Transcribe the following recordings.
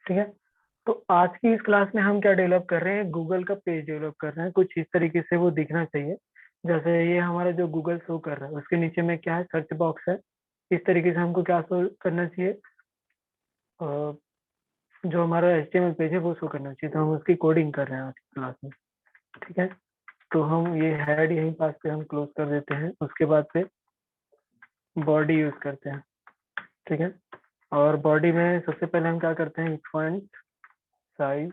ठीक है। तो आज की इस क्लास में हम क्या डेवलप कर रहे हैं, गूगल का पेज डेवलप कर रहे हैं। कुछ इस तरीके से वो दिखना चाहिए, जैसे ये हमारा जो गूगल शो कर रहा है उसके नीचे में क्या है, सर्च बॉक्स है। इस तरीके से हमको क्या शो करना चाहिए, जो हमारा HTML पेज है वो शो करना चाहिए। तो हम उसकी कोडिंग कर रहे हैं आज की क्लास में। ठीक है, तो हम ये हेड यहीं पास पे हम क्लोज कर देते हैं। उसके बाद से बॉडी यूज करते हैं। ठीक है, और बॉडी में सबसे पहले हम क्या करते हैं, फॉन्ट साइज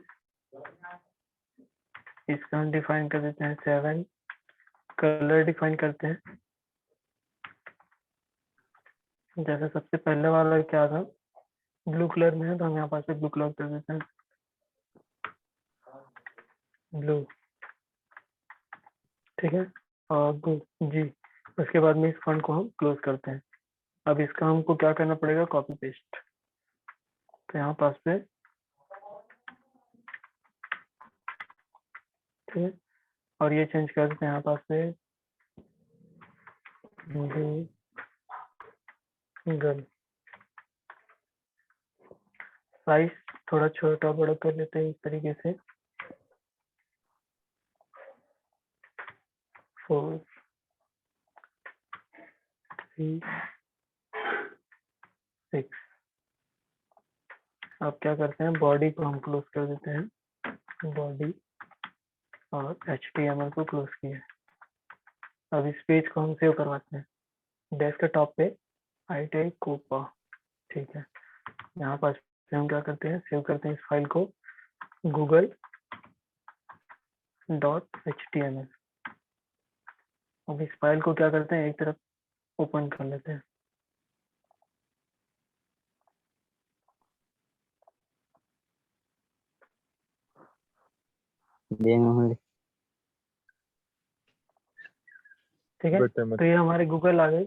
इसका हम डिफाइन कर देते हैं 7। कलर डिफाइन करते हैं, जैसे सबसे पहले वाला क्या था, ब्लू कलर में है तो हम यहाँ पास से ब्लू कलर कर देते हैं, ब्लू। ठीक है, और जी, उसके बाद में इस फॉन्ट को हम क्लोज करते हैं। अब इसका हमको क्या करना पड़ेगा, कॉपी पेस्ट। तो यहाँ पास पे, ठीक है, और ये चेंज कर देते हैं यहाँ पास पे गूगल। साइज थोड़ा छोटा बड़ा कर लेते हैं इस तरीके से, 4 3 6। अब क्या करते हैं, बॉडी को हम क्लोज कर देते हैं, बॉडी, और HTML को क्लोज किया। अब इस पेज को हम सेव करवाते हैं, डेस्कटॉप पे आई कोपा। ठीक है, यहाँ पर हम क्या करते हैं, सेव करते हैं इस फाइल को google.html। अब इस फाइल को क्या करते हैं, एक तरफ ओपन कर लेते हैं। ठीक है, तो ये हमारे गूगल आ गई।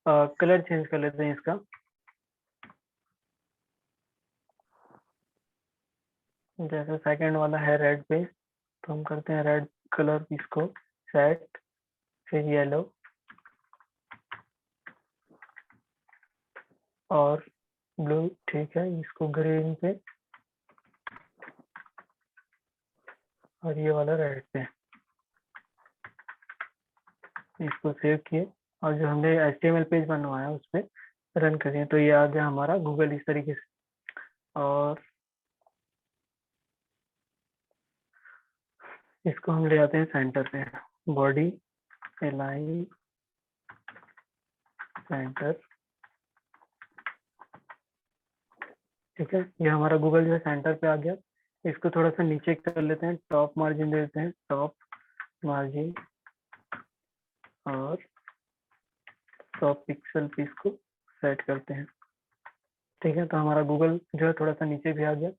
कलर चेंज कर लेते हैं इसका, जैसे सेकंड वाला है रेड पे, तो हम करते हैं रेड कलर, इसको सेट, फिर येलो, और ब्लू। ठीक है, इसको ग्रीन पे, और ये वाला रेड पे। इसको सेव किए, और जो हमने HTML पेज बनवाया उस पर रन करिए, तो ये आ गया हमारा गूगल इस तरीके से। और इसको हम ले आते हैं सेंटर पे, बॉडी अलाइन सेंटर। ठीक है, ये हमारा गूगल जो है सेंटर पे आ गया। इसको थोड़ा सा नीचे कर लेते हैं, टॉप मार्जिन दे देते हैं, टॉप मार्जिन, और 100 पिक्सल पे इसको सेट करते हैं। ठीक है, तो हमारा गूगल जो है थोड़ा सा नीचे भी आ गया।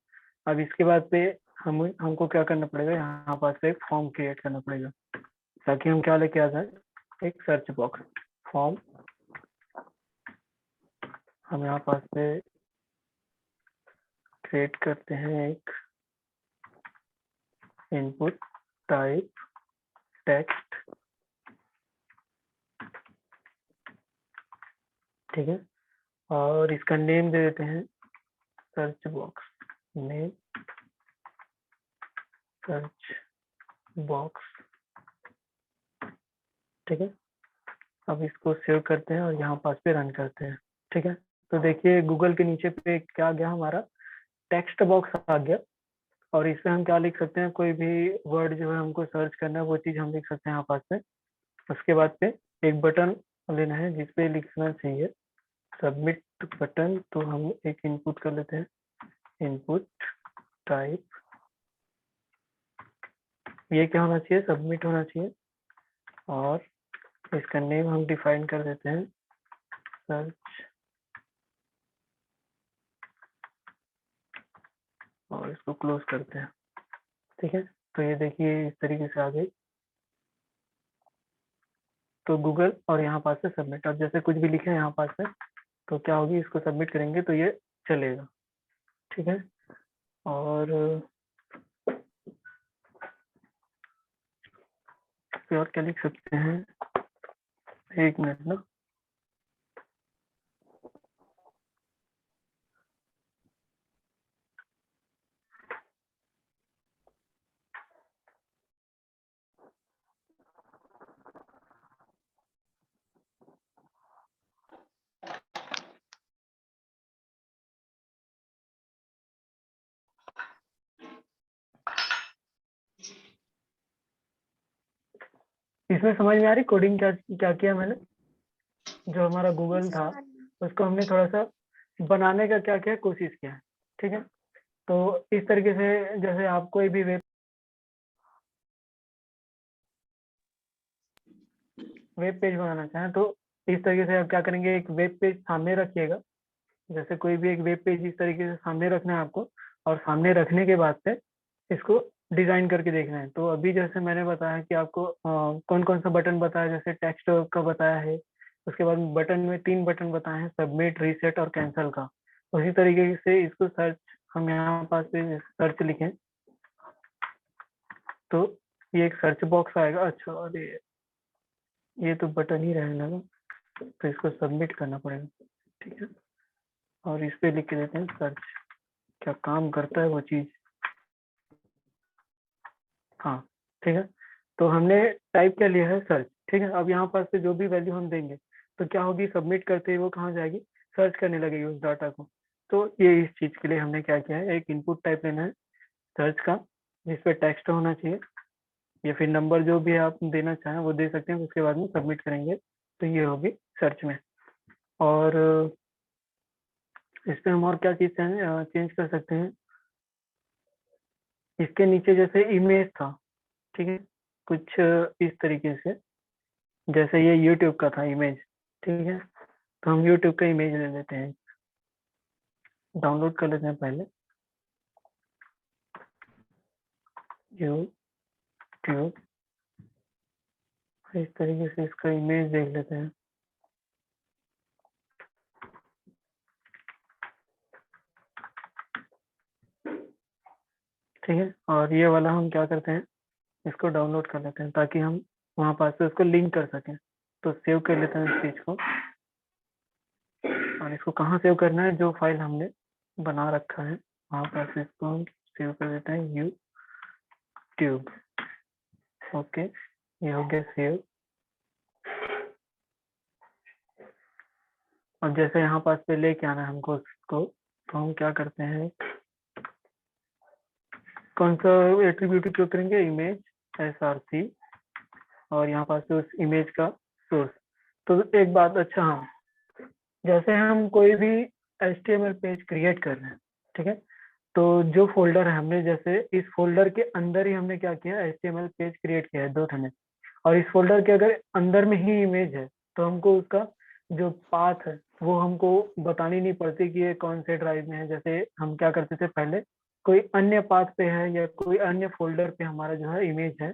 अब इसके बाद पे हमको क्या करना पड़ेगा, यहाँ पास से एक फॉर्म क्रिएट करना पड़ेगा, ताकि हम क्या लेके आ जाए, एक सर्च बॉक्स फॉर्म। हम यहाँ पास से क्रिएट करते हैं एक इनपुट टाइप टेक्स्ट। ठीक है, और इसका नेम दे देते हैं search box, name search box. ठीक है, अब इसको सेव करते हैं और यहाँ पास पे रन करते हैं। ठीक है, तो देखिए गूगल के नीचे पे क्या आ गया, हमारा टेक्स्ट बॉक्स आ गया। और इसमें हम क्या लिख सकते हैं, कोई भी वर्ड जो है हमको सर्च करना है वो चीज हम लिख सकते हैं यहाँ पास पे। उसके बाद पे एक बटन लेना है जिसपे लिखना चाहिए सबमिट बटन। तो हम एक इनपुट कर लेते हैं, इनपुट टाइप, ये क्या होना चाहिए, सबमिट होना चाहिए। और इसका नेम हम डिफाइन कर देते हैं सर्च, और इसको क्लोज करते हैं। ठीक है, तो ये देखिए इस तरीके से आ गई, तो गूगल और यहाँ पास से सबमिट। अब जैसे कुछ भी लिखे यहाँ पास से, तो क्या होगी, इसको सबमिट करेंगे तो ये चलेगा। ठीक है, और और क्या लिख सकते हैं, एक मिनट ना। इसमें समझ में आ रही कोडिंग क्या क्या किया मैंने? जो हमारा गूगल था उसको हमने थोड़ा सा बनाने का क्या किया कोशिश किया, ठीक है। तो इस तरीके से जैसे आप कोई भी वेब पेज बनाना चाहें तो इस तरीके से आप क्या करेंगे, एक वेब पेज सामने रखिएगा। जैसे कोई भी एक वेब पेज इस तरीके से सामने रखना है आपको, और सामने रखने के बाद से इसको डिजाइन करके देखना है। तो अभी जैसे मैंने बताया कि आपको कौन कौन सा बटन बताया, जैसे टेक्स्ट का बताया है, उसके बाद बटन में 3 बटन बताए हैं, सबमिट, रीसेट और कैंसिल का। उसी तरीके से इसको सर्च, हम यहाँ पास पे सर्च लिखें तो ये एक सर्च बॉक्स आएगा। अच्छा, अरे ये तो बटन ही रहने लगा, तो इसको सबमिट करना पड़ेगा, ठीक है। और इस पे लिख के देते हैं सर्च, क्या काम करता है वो चीज। हाँ, ठीक है। तो हमने टाइप क्या लिया है, सर्च, ठीक है। अब यहाँ पास से जो भी वैल्यू हम देंगे तो क्या होगी, सबमिट करते ही वो कहाँ जाएगी, सर्च करने लगेगी उस डाटा को। तो ये इस चीज के लिए हमने क्या किया है, एक इनपुट टाइप लेना है सर्च का, जिसपे टेक्स्ट होना चाहिए या फिर नंबर जो भी आप देना चाहें वो दे सकते हैं। उसके बाद में सबमिट करेंगे तो ये होगी सर्च में। और इस पे हम और क्या चीज चेंज कर सकते हैं, इसके नीचे जैसे इमेज था, ठीक है, कुछ इस तरीके से, जैसे ये यूट्यूब का था इमेज, ठीक है। तो हम यूट्यूब का इमेज ले लेते हैं, डाउनलोड कर लेते हैं पहले यूट्यूब। इस तरीके से इसका इमेज देख लेते हैं, ठीक है। और ये वाला हम क्या करते हैं, इसको डाउनलोड कर लेते हैं ताकि हम वहाँ पास से उसको लिंक कर सकें। तो सेव कर लेते हैं इस चीज को, और इसको कहाँ सेव करना है, जो फाइल हमने बना रखा है वहाँ पास इसको हम सेव कर देते हैं, यूट्यूब। ओके, ये हो गया सेव। अब जैसे यहाँ पास पे लेके आना है हमको उसको, तो हम क्या करते हैं, कौन सा एट्रीब्यूट उपयोग करेंगे, इमेज src, और यहाँ पास पे उस इमेज का सोर्स। तो एक बात, अच्छा हाँ, जैसे हम कोई भी HTML पेज क्रिएट कर रहे हैं, ठीक है, तो जो फोल्डर है हमने, जैसे इस फोल्डर के अंदर ही हमने क्या किया, HTML पेज क्रिएट किया है 2 थाने, और इस फोल्डर के अगर अंदर में ही इमेज है तो हमको उसका जो पाथ है वो हमको बतानी नहीं पड़ती कि ये कौन से ड्राइव में है। जैसे हम क्या करते थे पहले, कोई अन्य पाथ पे है या कोई अन्य फोल्डर पे हमारा जो है इमेज है,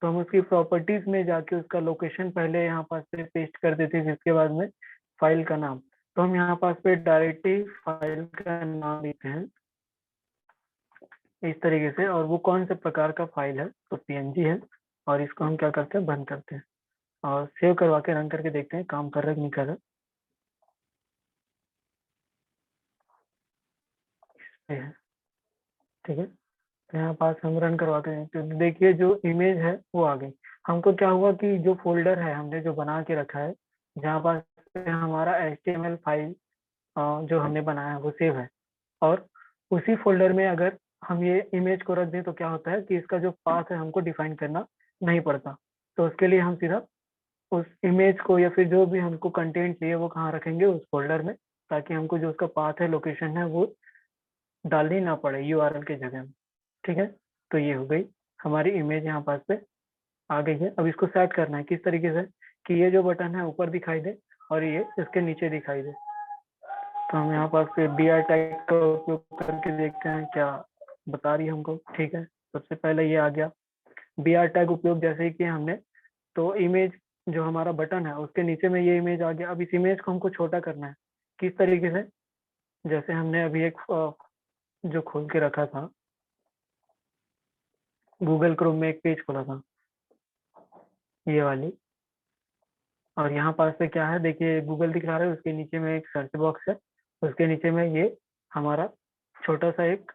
तो हम उसकी प्रॉपर्टीज में जाके उसका लोकेशन पहले यहाँ पास पे पेस्ट कर देते थे, जिसके बाद में फाइल का नाम। तो हम यहाँ पास पे डायरेक्टली फाइल का नाम देते हैं इस तरीके से, और वो कौन से प्रकार का फाइल है, तो PNG है। और इसको हम क्या करते हैं, बंद करते हैं और सेव करवा के रन करके देखते हैं काम कर रहा है कि नहीं कर रहा है, ठीक है। तो यहाँ पास हम रन करवाते हैं तो देखिए जो इमेज है वो आ गई। हमको क्या हुआ कि जो फोल्डर है हमने जो बना के रखा है, जहाँ पास पे हमारा HTML फाइल जो हमने बनाया है वो सेव है, और उसी फोल्डर में अगर हम ये इमेज को रख दें तो क्या होता है कि इसका जो पाथ है हमको डिफाइन करना नहीं पड़ता। तो उसके लिए हम सीधा उस इमेज को या फिर जो भी हमको कंटेंट चाहिए वो कहाँ रखेंगे, उस फोल्डर में, ताकि हमको जो उसका पाथ है, लोकेशन है, वो डालनी ना पड़े URL के जगह में, ठीक है। तो ये हो गई हमारी इमेज, यहाँ पास पे आ गई है। अब इसको सेट करना है किस तरीके से कि ये जो बटन है ऊपर दिखाई दे और ये इसके नीचे दिखाई दे। तो हम यहाँ पास पे BR टैग का उपयोग करके देखते हैं क्या बता रही है हमको, ठीक है। सबसे पहले ये आ गया BR टैग उपयोग, जैसे ही किया हमने तो इमेज जो हमारा बटन है उसके नीचे में ये इमेज आ गया। अब इस इमेज को हमको छोटा करना है किस तरीके से, जैसे हमने अभी एक जो खोल के रखा था, गूगल क्रोम में एक पेज खोला था ये वाली, और यहाँ पास से क्या है, देखिए गूगल दिखा रहा है, उसके नीचे में एक सर्च बॉक्स है, उसके नीचे में ये हमारा छोटा सा एक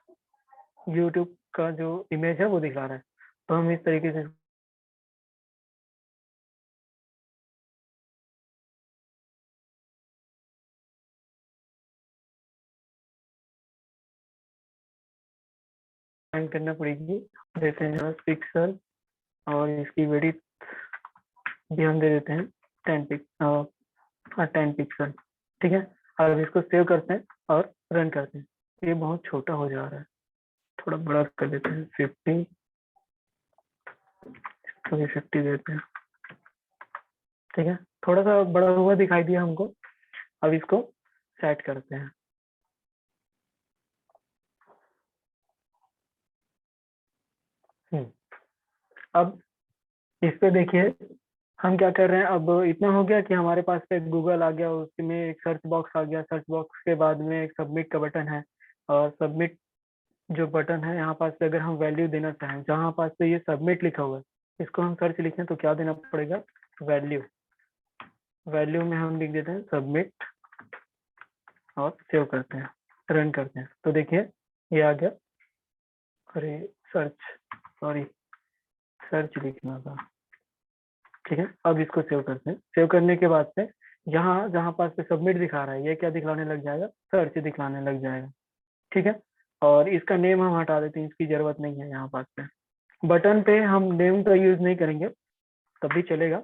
यूट्यूब का जो इमेज है वो दिखा रहा है। तो हम इस तरीके से फाइंड करना पड़ेगी। देते हैं पिक्सल और इसकी विड्थ ये हम दे देते हैं 10 पिक्सल। ठीक है, अब इसको सेव करते हैं और रन करते हैं। ये बहुत छोटा हो जा रहा है, थोड़ा बड़ा कर देते हैं 50, तो ये 50 देते हैं। ठीक है, थोड़ा सा बड़ा हुआ दिखाई दिया हमको। अब इसको सेट करते हैं। अब इस पे देखिए हम क्या कर रहे हैं। अब इतना हो गया कि हमारे पास पे गूगल आ गया, उसमें एक सर्च बॉक्स आ गया, सर्च बॉक्स के बाद में एक सबमिट का बटन है, और सबमिट जो बटन है यहाँ पास पे अगर हम वैल्यू देना चाहें, जहाँ पास पे ये सबमिट लिखा हुआ है, इसको हम सर्च लिखें तो क्या देना पड़ेगा, वैल्यू। वैल्यू में हम लिख देते हैं सबमिट और सेव करते हैं, रन करते हैं। तो देखिए ये आ गया। अरे सर्च, सॉरी सर्च लिखना था। ठीक है, अब इसको सेव करते हैं। सेव करने के बाद से यहाँ जहाँ पास पे सबमिट दिखा रहा है, ये क्या दिखलाने लग जाएगा, सर्च दिखलाने लग जाएगा। ठीक है, और इसका नेम हम हटा देते हैं, इसकी जरूरत नहीं है। यहाँ पास पे बटन पे हम नेम का यूज नहीं करेंगे, तब भी चलेगा।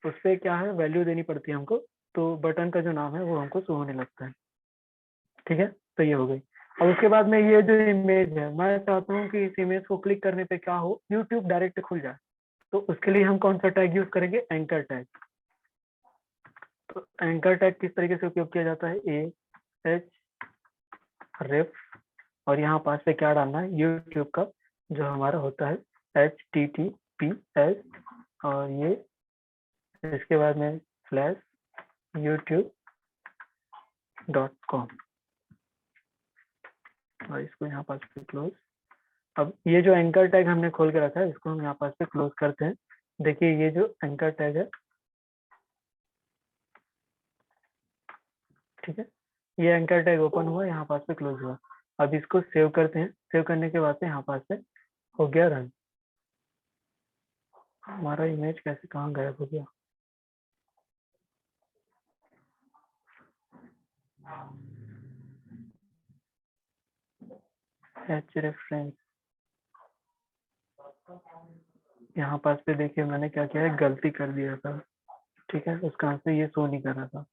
उस पर क्या है, वैल्यू देनी पड़ती है हमको, तो बटन का जो नाम है वो हमको शो होने लगता है। ठीक है, तो ये हो गई। अब उसके बाद में ये जो इमेज है, मैं चाहता हूँ कि इस इमेज को क्लिक करने पे क्या हो, यूट्यूब डायरेक्ट खुल जाए। तो उसके लिए हम कौन सा टैग यूज करेंगे, एंकर टैग। तो एंकर टैग किस तरीके से उपयोग किया जाता है, ए एच रेफ, और यहाँ पास पे क्या डालना है, यूट्यूब का जो हमारा होता है HTTPS, और ये इसके बाद में /youtube.com, और इसको यहाँ पास पे क्लोज। अब ये जो एंकर टैग हमने खोल के रखा है, इसको हम यहाँ पास पे क्लोज करते हैं। देखिए ये जो एंकर टैग है, ठीक है, ये एंकर टैग ओपन हुआ, यहाँ पास पे क्लोज हुआ। अब इसको सेव करते हैं। सेव करने के बाद से यहाँ पास से हो गया रन। हमारा इमेज कैसे कहाँ गायब हो गया, एच रेफरेंस। यहाँ पास पे देखिए मैंने क्या किया है, गलती कर दिया था। ठीक है, उस कारण से ये शो नहीं कर रहा था।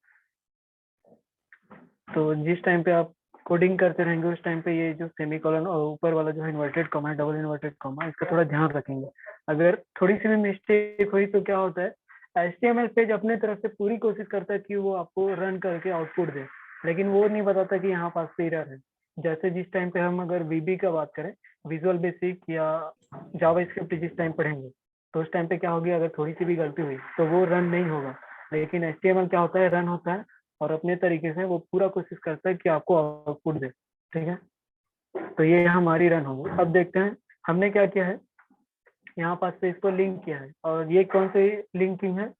तो जिस टाइम पे आप कोडिंग करते रहेंगे, उस टाइम पे ये जो सेमीकोलन और ऊपर वाला जो है इन्वर्टेड कॉमा है, डबल इन्वर्टेड कॉमा, इसका थोड़ा ध्यान रखेंगे। अगर थोड़ी सी भी मिस्टेक हुई तो क्या होता है, HTML पेज अपने तरफ से पूरी कोशिश करता है कि वो आपको रन करके आउटपुट दे, लेकिन वो नहीं बताता कि यहाँ पास पे एरर है। जैसे जिस टाइम पे हम अगर VB का बात करें, विजुअल बेसिक या जावास्क्रिप्ट जिस टाइम पढ़ेंगे, तो उस टाइम पे क्या होगी, अगर थोड़ी सी भी गलती हुई तो वो रन नहीं होगा। लेकिन HTML क्या होता है, रन होता है, और अपने तरीके से वो पूरा कोशिश करता है कि आपको आउटपुट दे। ठीक है, तो ये हमारी रन होगी। अब देखते हैं हमने क्या किया है, यहाँ पास पे इसको लिंक किया है, और ये कौन सी लिंकिंग है,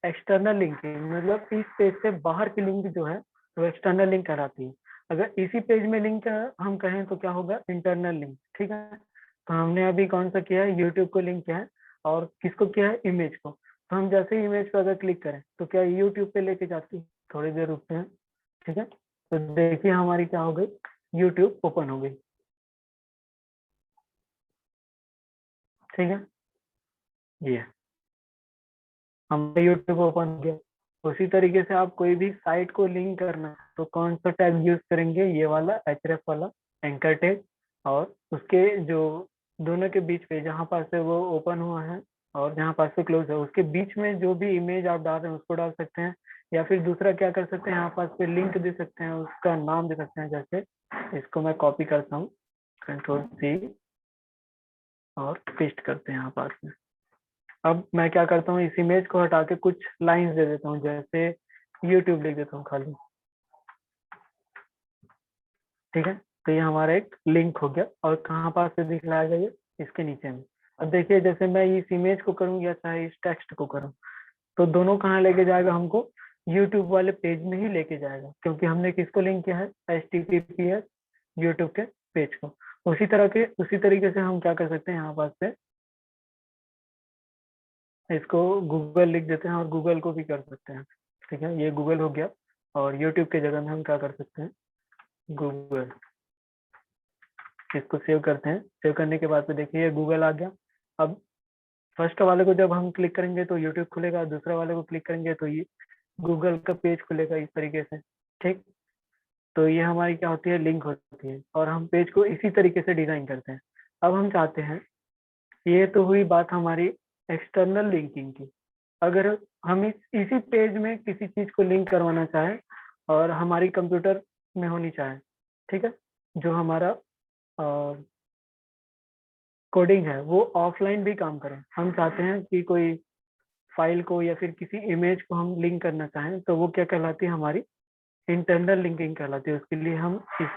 एक्सटर्नल लिंकिंग। मतलब इस पेज से बाहर की लिंक जो है वो एक्सटर्नल लिंक कहलाती है। अगर इसी पेज में लिंक हम कहें तो क्या होगा, इंटरनल लिंक। ठीक है, तो हमने अभी कौन सा किया है, यूट्यूब को लिंक किया है, और किसको किया है, इमेज को। तो हम जैसे ही इमेज पर अगर क्लिक करें तो क्या यूट्यूब पे लेके जाती है, थोड़ी देर रुकते हैं। ठीक है, तो देखिए हमारी क्या हो गई, यूट्यूब ओपन हो गई। ठीक है, ये हमारा यूट्यूब ओपन हो गया। उसी तरीके से आप कोई भी साइट को लिंक करना है तो कौन सा टैग यूज करेंगे, ये वाला href वाला एंकर टैग, और उसके जो दोनों के बीच पे जहाँ पास से वो ओपन हुआ है और जहाँ पास से क्लोज है, उसके बीच में जो भी इमेज आप डाल रहे हैं उसको डाल सकते हैं। या फिर दूसरा क्या कर सकते हैं, यहाँ पास पे लिंक दे सकते हैं, उसका नाम दे सकते हैं। जैसे इसको मैं कॉपी करता हूँ, Ctrl+C, और पेस्ट करते हैं यहाँ पास में। अब मैं क्या करता हूँ, इस इमेज को हटा के कुछ लाइंस दे देता हूँ, जैसे यूट्यूब लिख देता हूँ खाली। ठीक है, तो ये हमारा एक लिंक हो गया, और कहाँ पास से दिखलाया गया, इसके नीचे में। अब देखिए जैसे मैं इस इमेज को करूँ या चाहे इस टेक्स्ट को करूँ, तो दोनों कहाँ लेके जाएगा, हमको यूट्यूब वाले पेज में ही लेके जाएगा, क्योंकि हमने किसको लिंक किया है, HTTPS यूट्यूब के पेज को। उसी तरीके से हम क्या कर सकते हैं, यहाँ पास से इसको गूगल लिख देते हैं, और गूगल को भी कर सकते हैं। ठीक है, ये गूगल हो गया, और यूट्यूब के जगह में हम क्या कर सकते हैं, गूगल। इसको सेव करते हैं। सेव करने के बाद में देखिए ये गूगल आ गया। अब फर्स्ट वाले को जब हम क्लिक करेंगे तो यूट्यूब खुलेगा, दूसरे वाले को क्लिक करेंगे तो ये गूगल का पेज खुलेगा इस तरीके से। ठीक, तो ये हमारी क्या होती है, लिंक होती है, और हम पेज को इसी तरीके से डिजाइन करते हैं। अब हम चाहते हैं, ये तो हुई बात हमारी एक्सटर्नल लिंकिंग की। अगर हम इसी पेज में किसी चीज को लिंक करवाना चाहें और हमारी कंप्यूटर में होनी चाहे, ठीक है, जो हमारा कोडिंग है वो ऑफलाइन भी काम करे, हम चाहते हैं कि कोई फाइल को या फिर किसी इमेज को हम लिंक करना चाहें, तो वो क्या कहलाती है, हमारी इंटरनल लिंकिंग कहलाती है। उसके लिए हम इस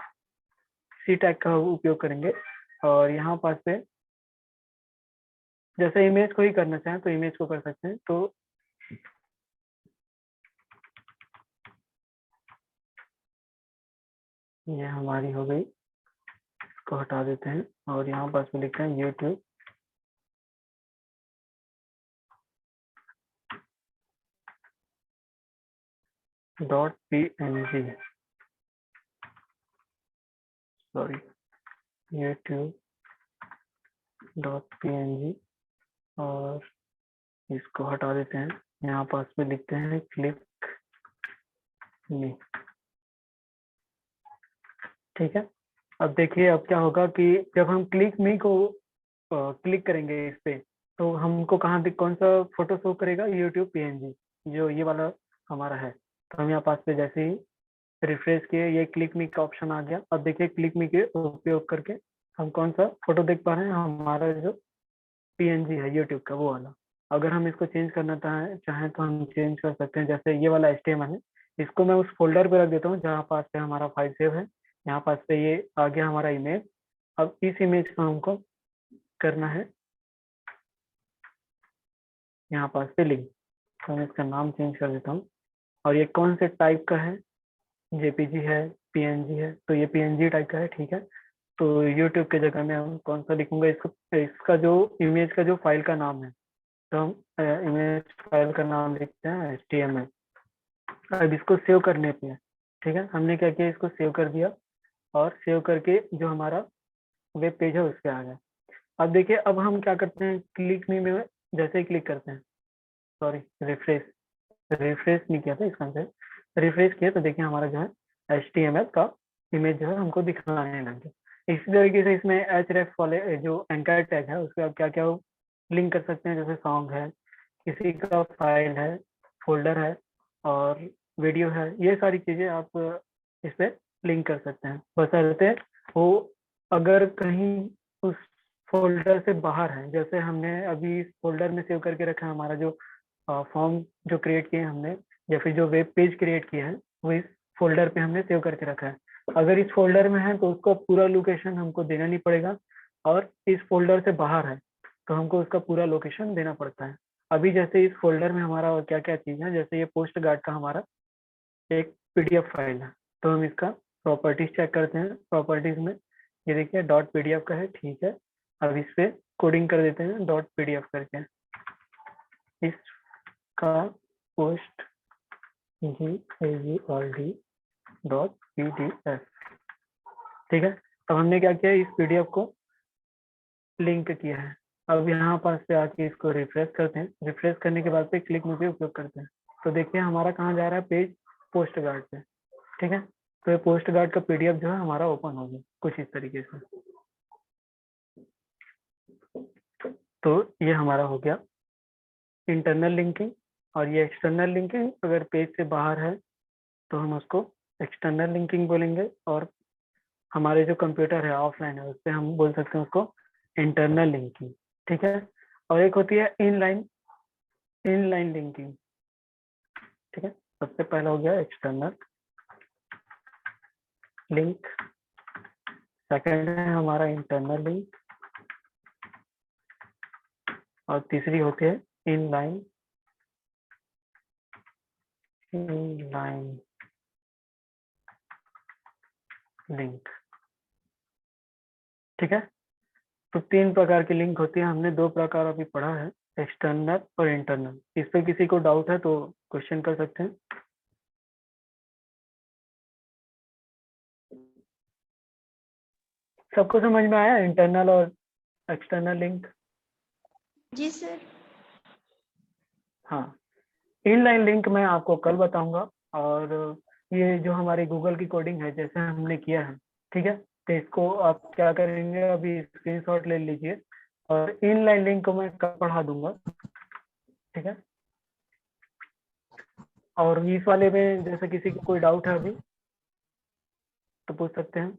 सी टैग का उपयोग करेंगे, और यहाँ पास पे जैसे इमेज को ही करना चाहें तो इमेज को कर सकते हैं। तो ये हमारी हो गई, इसको हटा देते हैं और यहाँ पास में लिखते हैं यूट्यूब .png, सॉरी, youtube.png, और इसको हटा देते हैं। यहाँ पास में लिखते हैं क्लिक मी। ठीक है, अब देखिए अब क्या होगा कि जब हम क्लिक मी को क्लिक करेंगे इस पे, तो हमको कहाँ कौन सा फोटो शो करेगा, यूट्यूब पीएनजी, जो ये वाला हमारा है। तो हम यहाँ पास पे जैसे ही रिफ्रेश किए, ये क्लिक मी का ऑप्शन आ गया। अब देखिए क्लिक मी के उपयोग करके हम कौन सा फोटो देख पा रहे हैं, हमारा जो पीएनजी है यूट्यूब का वो वाला। अगर हम इसको चेंज करना चाहें तो हम चेंज कर सकते हैं। जैसे ये वाला HTML है, इसको मैं उस फोल्डर पे रख देता हूँ जहाँ पास पे हमारा फाइल सेव है। यहाँ पास पे ये आ गया हमारा इमेज। अब इस इमेज को हमको करना है यहाँ पास पे लिंक, तो मैं इसका नाम चेंज कर देता हूँ। और ये कौन से टाइप का है, जेपीजी है, पीएनजी है, तो ये पीएनजी टाइप का है। ठीक है, तो यूट्यूब के जगह में हम कौन सा लिखूंगा, इसको, इसका जो इमेज का जो फाइल का नाम है, तो हम इमेज फाइल का नाम लिखते हैं HTML। अब इसको सेव करने पे है, ठीक है, हमने क्या किया, इसको सेव कर दिया, और सेव करके जो हमारा वेब पेज है उस पर आ गया। अब देखिए अब हम क्या करते हैं, क्लिक मी में जैसे ही क्लिक करते हैं, सॉरी, रिफ्रेश रिफ्रेश नहीं किया था इसका से, रिफ्रेश किया तो देखिए हमारा जो है HTML का इमेज जो है हमको दिखाने लग गया। इसी तरीके से इसमें href वाले जो एंकर टैग है उसके आप क्या क्या लिंक कर सकते हैं, जैसे सॉन्ग है, किसी का फाइल है, फोल्डर है, और वीडियो है, ये सारी चीजें आप इस पे लिंक कर सकते हैं, बशर्ते वो अगर कहीं उस फोल्डर से बाहर है। जैसे हमने अभी इस फोल्डर में सेव करके रखा है, हमारा जो फॉर्म जो क्रिएट किए हमने, या फिर जो वेब पेज क्रिएट किए हैं, वो इस फोल्डर पे हमने सेव करके रखा है। अगर इस फोल्डर में है तो उसका पूरा लोकेशन हमको देना नहीं पड़ेगा, और इस फोल्डर से बाहर है तो हमको उसका पूरा लोकेशन देना पड़ता है। अभी जैसे इस फोल्डर में हमारा क्या क्या चीज़ है, जैसे ये पोस्ट गार्ड का हमारा एक PDF फाइल है, तो हम इसका प्रॉपर्टीज चेक करते हैं। प्रॉपर्टीज में ये देखिए .pdf का है, ठीक है। अब इस पे कोडिंग कर देते हैं .pdf करके, इसका पोस्ट GAGRD.pdf, ठीक है। अब हमने क्या किया, इस PDF को लिंक किया है। अब यहाँ पास पे आके इसको रिफ्रेश करते हैं, रिफ्रेश करने के बाद पे क्लिक में भी उपयोग करते हैं, तो देखिए हमारा कहाँ जा रहा है, पेज पोस्ट गार्ड पे, ठीक है। तो ये पोस्ट गार्ड का PDF जो है हमारा ओपन हो गया कुछ इस तरीके से। तो ये हमारा हो गया इंटरनल लिंकिंग। और ये एक्सटर्नल लिंकिंग अगर पेज से बाहर है तो हम उसको एक्सटर्नल लिंकिंग बोलेंगे, और हमारे जो कंप्यूटर है ऑफलाइन है उस पर हम बोल सकते हैं उसको इंटरनल लिंकिंग, ठीक है। और एक होती है इनलाइन इनलाइन लिंकिंग, ठीक है। सबसे पहला हो गया एक्सटर्नल लिंक, सेकंड है हमारा इंटरनल लिंक, और तीसरी होती है इनलाइन इनलाइन लिंक, ठीक है। तो 3 प्रकार की लिंक होती है, हमने 2 प्रकार अभी पढ़ा है, एक्सटर्नल और इंटरनल। इस पे किसी को डाउट है तो क्वेश्चन कर सकते हैं। सबको समझ में आया इंटरनल और एक्सटर्नल लिंक? जी सर। हाँ, इनलाइन लिंक मैं आपको कल बताऊंगा। और ये जो हमारी गूगल की कोडिंग है जैसे हमने किया है, ठीक है, तो इसको आप क्या करेंगे, अभी स्क्रीनशॉट ले लीजिए और इनलाइन लिंक को मैं कल पढ़ा दूंगा, ठीक है। और इस वाले में जैसे किसी को कोई डाउट है अभी तो पूछ सकते हैं।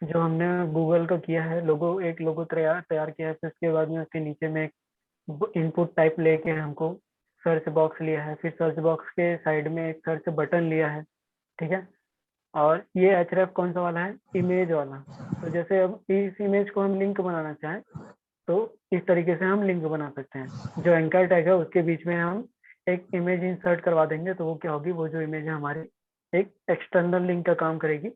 जो हमने गूगल का किया है लोगो, एक लोगो तैयार किया है, फिर उसके बाद में उसके नीचे में एक इनपुट टाइप लेके हमको सर्च बॉक्स लिया है, फिर सर्च बॉक्स के साइड में एक सर्च बटन लिया है, ठीक है। और ये href कौन सा वाला है, इमेज वाला। तो जैसे अब इस इमेज को हम लिंक बनाना चाहें तो इस तरीके से हम लिंक बना सकते हैं। जो एंकर टैग है उसके बीच में हम एक इमेज इंसर्ट करवा देंगे तो वो क्या होगी, वो जो इमेज है हमारी एक एक्सटर्नल लिंक का काम करेगी।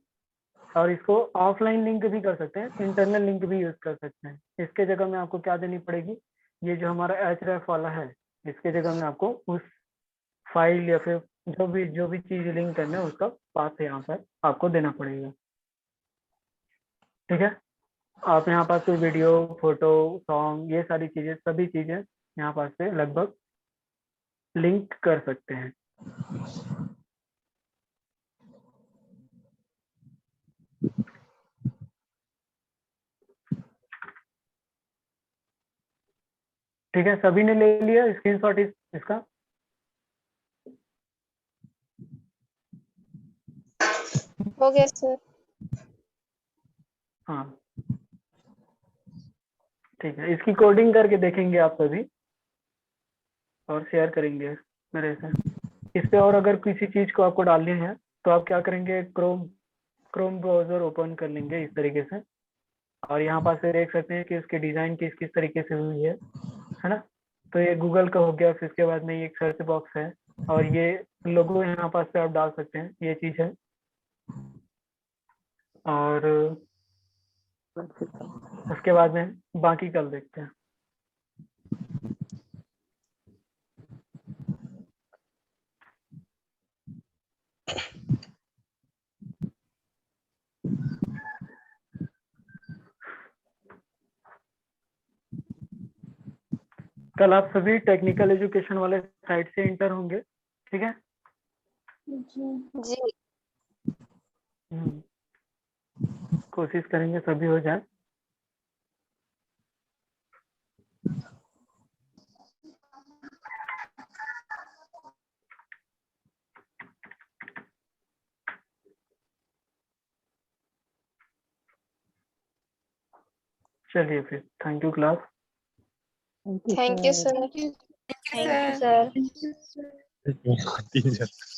और इसको ऑफलाइन लिंक भी कर सकते हैं, इंटरनल लिंक भी यूज कर सकते हैं। इसके जगह में आपको क्या देनी पड़ेगी, ये जो हमारा href वाला है इसके जगह में आपको उस फाइल या फिर जो भी चीज लिंक करना है उसका पाथ यहाँ पर आपको देना पड़ेगा, ठीक है। आप यहाँ पास कोई वीडियो, फोटो, सॉन्ग, ये सारी चीजें, सभी चीजें यहाँ पास से लगभग लिंक कर सकते हैं। ठीक है, सभी ने ले लिया स्क्रीनशॉट इसका। हो गया सर। हाँ ठीक है, इसकी कोडिंग करके देखेंगे आप सभी और शेयर करेंगे मेरे से इस पे। और अगर किसी चीज को आपको डालनी है तो आप क्या करेंगे, क्रोम ब्राउजर ओपन कर लेंगे इस तरीके से। और यहाँ पास से देख सकते हैं कि इसकी डिजाइन किस किस तरीके से हुई है ना। तो ये गूगल का हो गया, फिर इसके बाद में ये एक सर्च बॉक्स है और ये लोगो यहाँ पास से आप डाल सकते हैं, ये चीज है। और उसके बाद में बाकी कल देखते हैं। कल आप सभी टेक्निकल एजुकेशन वाले साइट से इंटर होंगे, ठीक है। जी। कोशिश करेंगे सभी हो जाए। चलिए फिर, thank you class. Thank you sir. Thank you sir. Thank you sir.